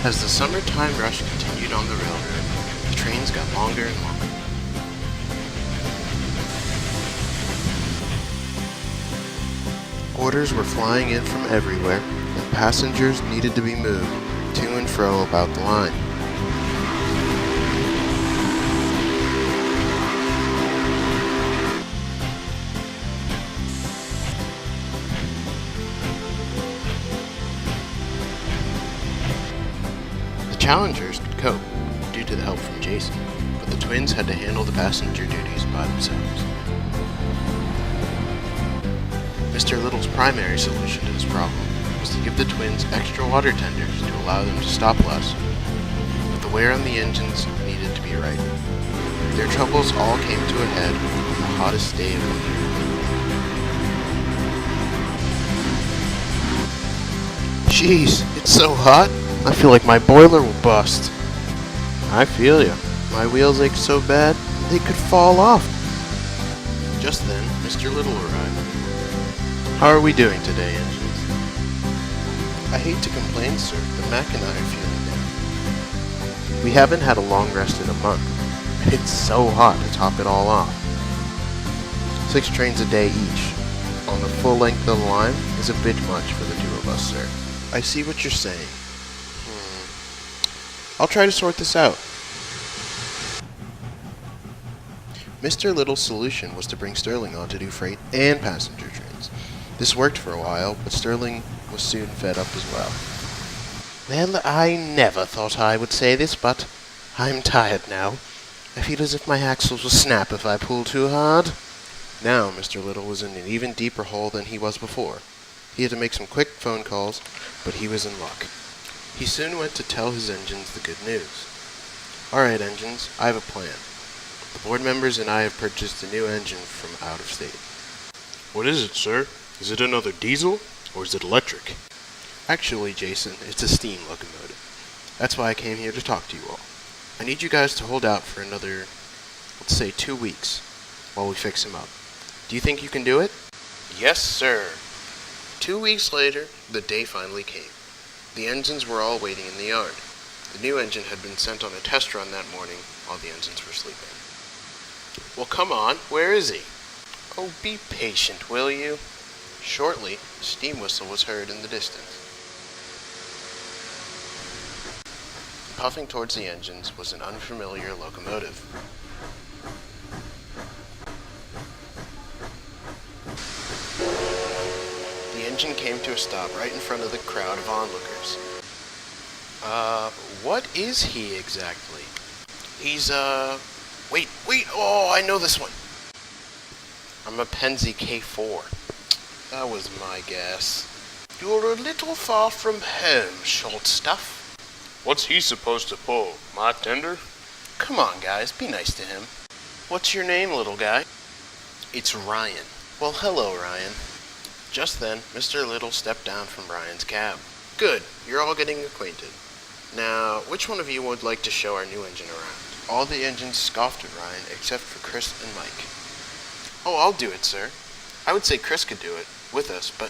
As the summertime rush continued on the railroad, the trains got longer and longer. Orders were flying in from everywhere, and passengers needed to be moved to and fro about the line. The challengers could cope due to the help from Jason, but the twins had to handle the passenger duties by themselves. Mr. Little's primary solution to this problem was to give the twins extra water tenders to allow them to stop less, but the wear on the engines needed to be right. Their troubles all came to a head on the hottest day of the year. Jeez, it's so hot, I feel like my boiler will bust. I feel ya. My wheels ache so bad, they could fall off. Just then, Mr. Little arrived. How are we doing today, engines? I hate to complain, sir, but Mac and I are feeling down. We haven't had a long rest in a month, and it's so hot to top it all off. 6 trains a day each, on the full length of the line, is a bit much for the 2 of us, sir. I see what you're saying. I'll try to sort this out. Mr. Little's solution was to bring Sterling on to do freight and passenger trains. This worked for a while, but Sterling was soon fed up as well. Well, I never thought I would say this, but I'm tired now. I feel as if my axles will snap if I pull too hard. Now Mr. Little was in an even deeper hole than he was before. He had to make some quick phone calls, but he was in luck. He soon went to tell his engines the good news. Alright, engines, I have a plan. The board members and I have purchased a new engine from out of state. What is it, sir? Is it another diesel, or is it electric? Actually, Jason, it's a steam locomotive. That's why I came here to talk to you all. I need you guys to hold out for another, let's say, 2 weeks, while we fix him up. Do you think you can do it? Yes, sir. 2 weeks later, the day finally came. The engines were all waiting in the yard. The new engine had been sent on a test run that morning while the engines were sleeping. Well, come on, where is he? Oh, be patient, will you? Shortly, a steam whistle was heard in the distance. Puffing towards the engines was an unfamiliar locomotive. The engine came to a stop right in front of the crowd of onlookers. What is he exactly? He's, wait, oh, I know this one. I'm a Penzi K4. That was my guess. You're a little far from home, short stuff. What's he supposed to pull? My tender? Come on, guys, be nice to him. What's your name, little guy? It's Ryan. Well, hello, Ryan. Just then, Mr. Little stepped down from Ryan's cab. Good, you're all getting acquainted. Now, which one of you would like to show our new engine around? All the engines scoffed at Ryan except for Chris and Mike. Oh, I'll do it, sir. I would say Chris could do it with us, but,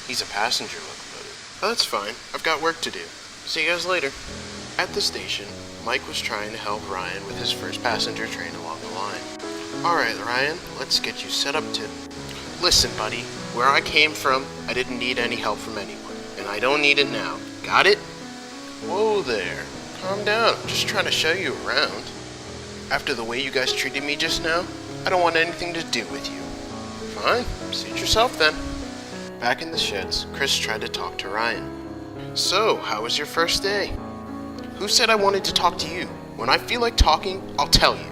he's a passenger locomotive. Oh, that's fine. I've got work to do. See you guys later. At the station, Mike was trying to help Ryan with his first passenger train along the line. Alright, Ryan, let's get you set up to... Listen, buddy, where I came from, I didn't need any help from anyone, and I don't need it now. Got it? Whoa there. Calm down. I'm just trying to show you around. After the way you guys treated me just now, I don't want anything to do with you. Fine. Suit yourself then. Back in the sheds, Chris tried to talk to Ryan. So, how was your first day? Who said I wanted to talk to you? When I feel like talking, I'll tell you.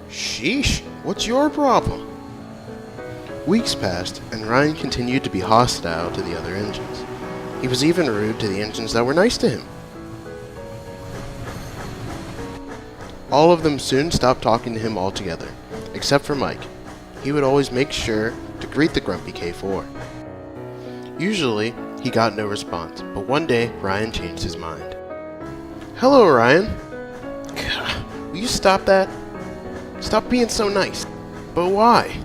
Sheesh, what's your problem? Weeks passed, and Ryan continued to be hostile to the other engines. He was even rude to the engines that were nice to him. All of them soon stopped talking to him altogether, except for Mike. He would always make sure to greet the grumpy K4. Usually, he got no response, but one day, Ryan changed his mind. Hello, Ryan. God, will you stop that? Stop being so nice. But why?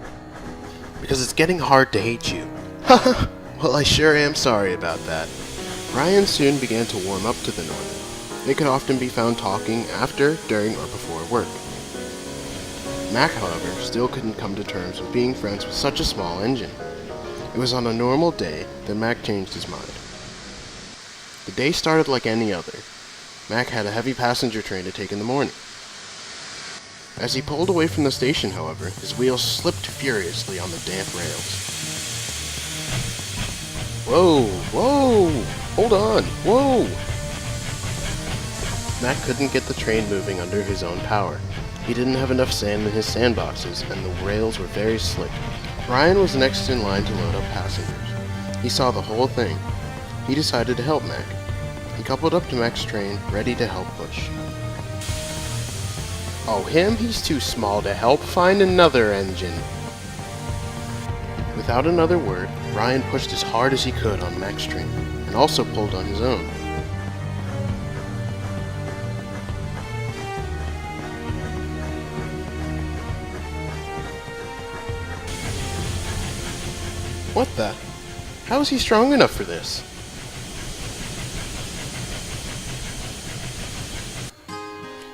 Because it's getting hard to hate you. Haha, well, I sure am sorry about that. Ryan soon began to warm up to the Norman. They could often be found talking after, during, or before work. Mac, however, still couldn't come to terms with being friends with such a small engine. It was on a normal day that Mac changed his mind. The day started like any other. Mac had a heavy passenger train to take in the morning. As he pulled away from the station, however, his wheels slipped furiously on the damp rails. Whoa! Whoa! Hold on! Whoa! Mac couldn't get the train moving under his own power. He didn't have enough sand in his sandboxes, and the rails were very slick. Ryan was next in line to load up passengers. He saw the whole thing. He decided to help Mac. He coupled up to Mac's train, ready to help push. Oh, him? He's too small to help. Find another engine. Without another word, Ryan pushed as hard as he could on Mac's train, and also pulled on his own. What the? How is he strong enough for this?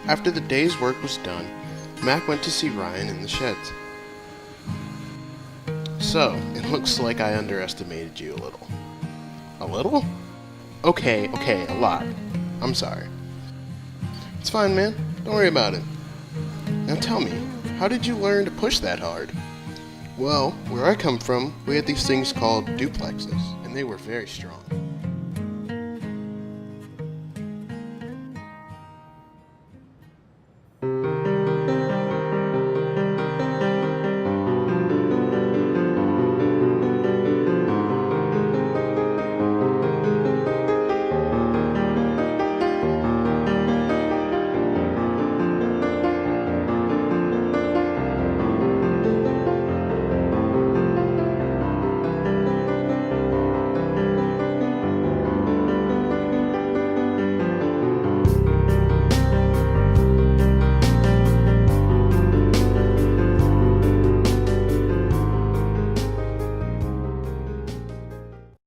After the day's work was done, Mac went to see Ryan in the sheds. So, it looks like I underestimated you a little. A little? Okay, a lot. I'm sorry. It's fine, man. Don't worry about it. Now tell me, how did you learn to push that hard? Well, where I come from, we had these things called duplexes, and they were very strong.